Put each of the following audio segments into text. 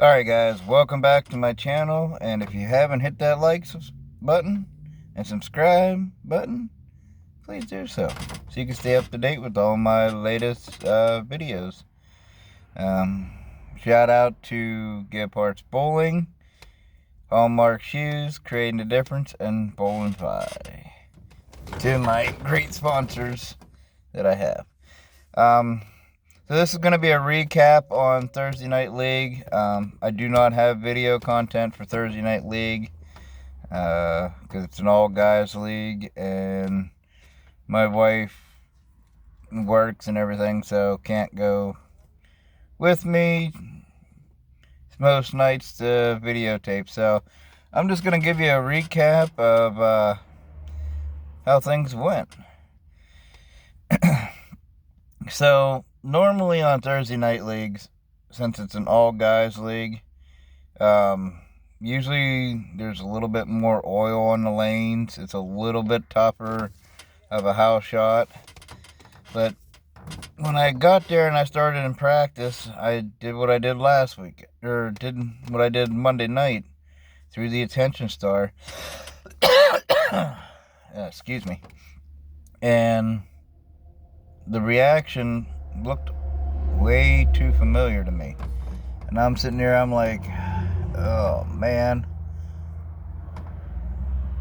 Alright guys, welcome back to my channel, and if you haven't hit that button and subscribe button, please do so you can stay up to date with all my latest videos. Shout out to Gephardt's Bowling, Hallmark Shoes, Creating a Difference, and Bowling Pie. Two of my great sponsors that I have. So this is going to be a recap on Thursday Night League. I do not have video content for Thursday Night League because it's an all-guys league, and my wife works and everything, so can't go with me most nights to videotape. So I'm just going to give you a recap of how things went. So normally on Thursday night leagues, since it's an all-guys league, usually there's a little bit more oil on the lanes. It's a little bit tougher of a house shot. But when I got there and I started in practice, I did what I did last week, or did what I did Monday night through the Attention Star. Excuse me. And the reaction looked way too familiar to me. And I'm sitting there, I'm like, oh man,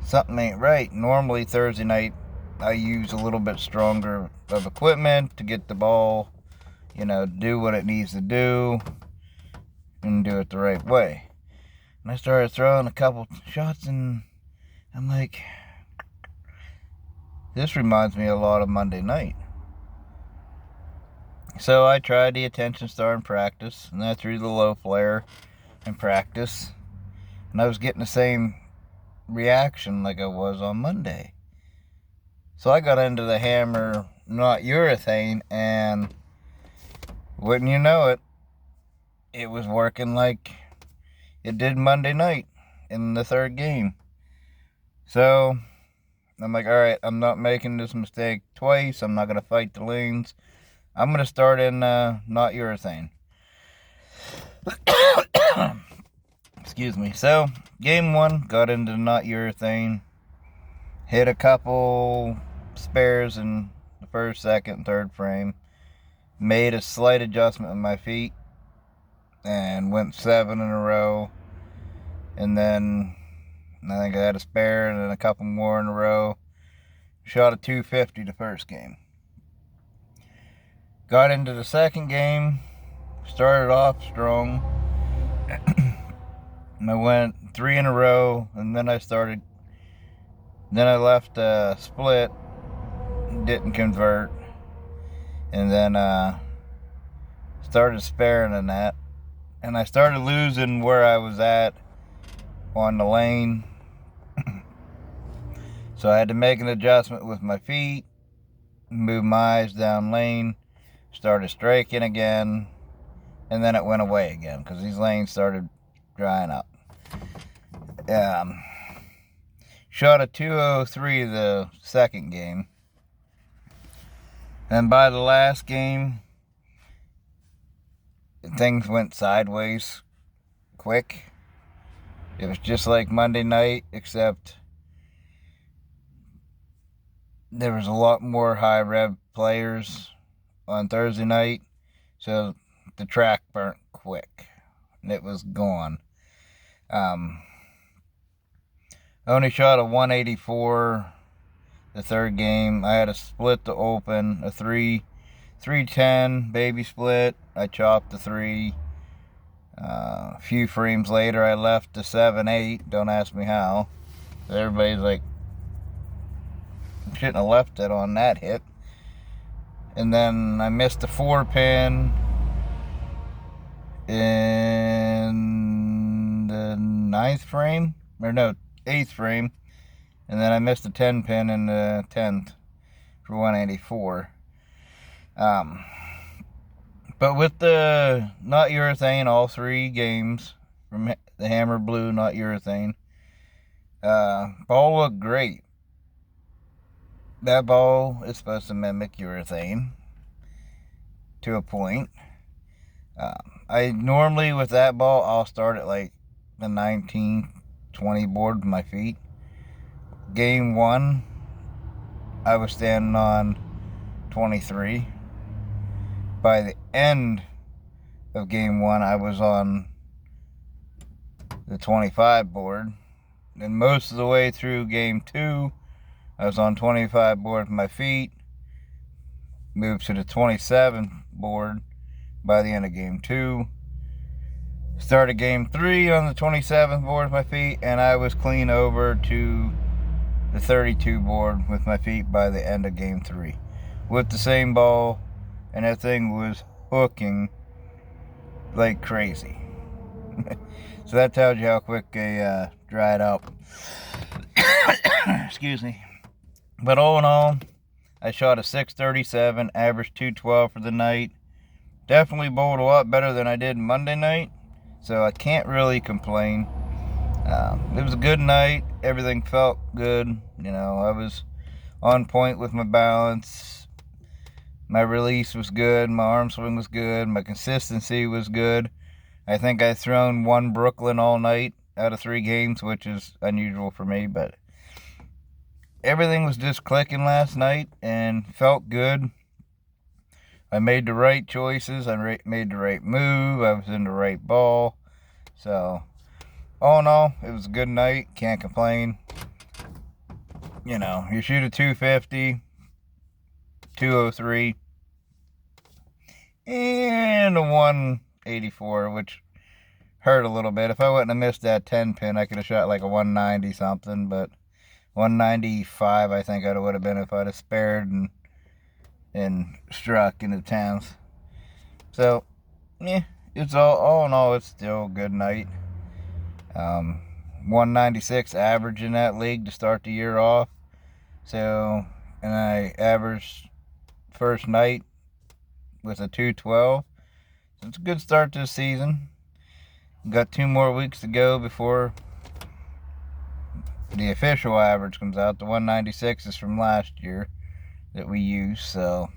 something ain't right. Normally Thursday night, I use a little bit stronger of equipment to get the ball, do what it needs to do and do it the right way. And I started throwing a couple shots, and I'm like, this reminds me a lot of Monday night. So I tried the Attention Star in practice, and I threw the low flare in practice, and I was getting the same reaction like I was on Monday. So I got into the Hammer Not Urethane, and wouldn't you know it, it was working like it did Monday night in the third game. So I'm like, all right, I'm not making this mistake twice. I'm not going to fight the lanes. I'm going to start in Not Urethane. Excuse me. So, game one, got into Not Urethane. Hit a couple spares in the first, second, third frame. Made a slight adjustment with my feet. And went 7 in a row. And then I think I had a spare and then a couple more in a row. Shot a 250 the first game. Got into the second game, started off strong. I went 3 in a row, and then I left a split, didn't convert, and then started sparing in that. And I started losing where I was at on the lane. So I had to make an adjustment with my feet, move my eyes down lane, started striking again, and then it went away again because these lanes started drying up. Shot a 203 the second game, and by the last game, things went sideways quick. It was just like Monday night, except there was a lot more high rev players on Thursday night, so the track burnt quick and it was gone. I only shot a 184 the third game. I had a split to open, a 310 baby split. I chopped the 3. A few frames later, I left the 7-8. Don't ask me how. Everybody's like, shouldn't have left it on that hit. And then I missed a 4-pin in the 9th frame, or no, 8th frame. And then I missed a 10-pin in the 10th for 184. But with the Not Urethane, all 3 games from the Hammer Blue Not Urethane, ball looked great. That ball is supposed to mimic urethane to a point. I normally, with that ball, I'll start at like the 19, 20 board with my feet. Game 1, I was standing on 23. By the end of game 1, I was on the 25 board. And most of the way through game 2, I was on 25 board with my feet. Moved to the 27 board by the end of game 2. Started game 3 on the 27th board with my feet, and I was clean over to the 32 board with my feet by the end of game 3. With the same ball, and that thing was hooking like crazy. So that tells you how quick they dried up. Excuse me. But all in all, I shot a 637, averaged 212 for the night. Definitely bowled a lot better than I did Monday night, so I can't really complain. It was a good night. Everything felt good. You know, I was on point with my balance. My release was good. My arm swing was good. My consistency was good. I think I thrown 1 Brooklyn all night out of 3 games, which is unusual for me, but everything was just clicking last night and felt good. I made the right choices. I made the right move. I was in the right ball. So, all in all, it was a good night. Can't complain. You know, you shoot a 250, 203, and a 184, which hurt a little bit. If I wouldn't have missed that 10 pin, I could have shot like a 190 something, but 195 I think I would have been if I'd have spared and struck in the 10th. So, yeah, it's all in all, it's still a good night. 196 average in that league to start the year off. So, and I averaged first night with a 212. So it's a good start to the season. Got 2 more weeks to go before the official average comes out. The 196 is from last year that we used. So,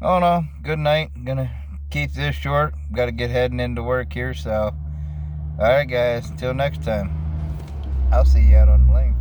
oh no, good night. I'm gonna keep this short. Got to get heading into work here. So, alright guys, until next time, I'll see you out on the lane.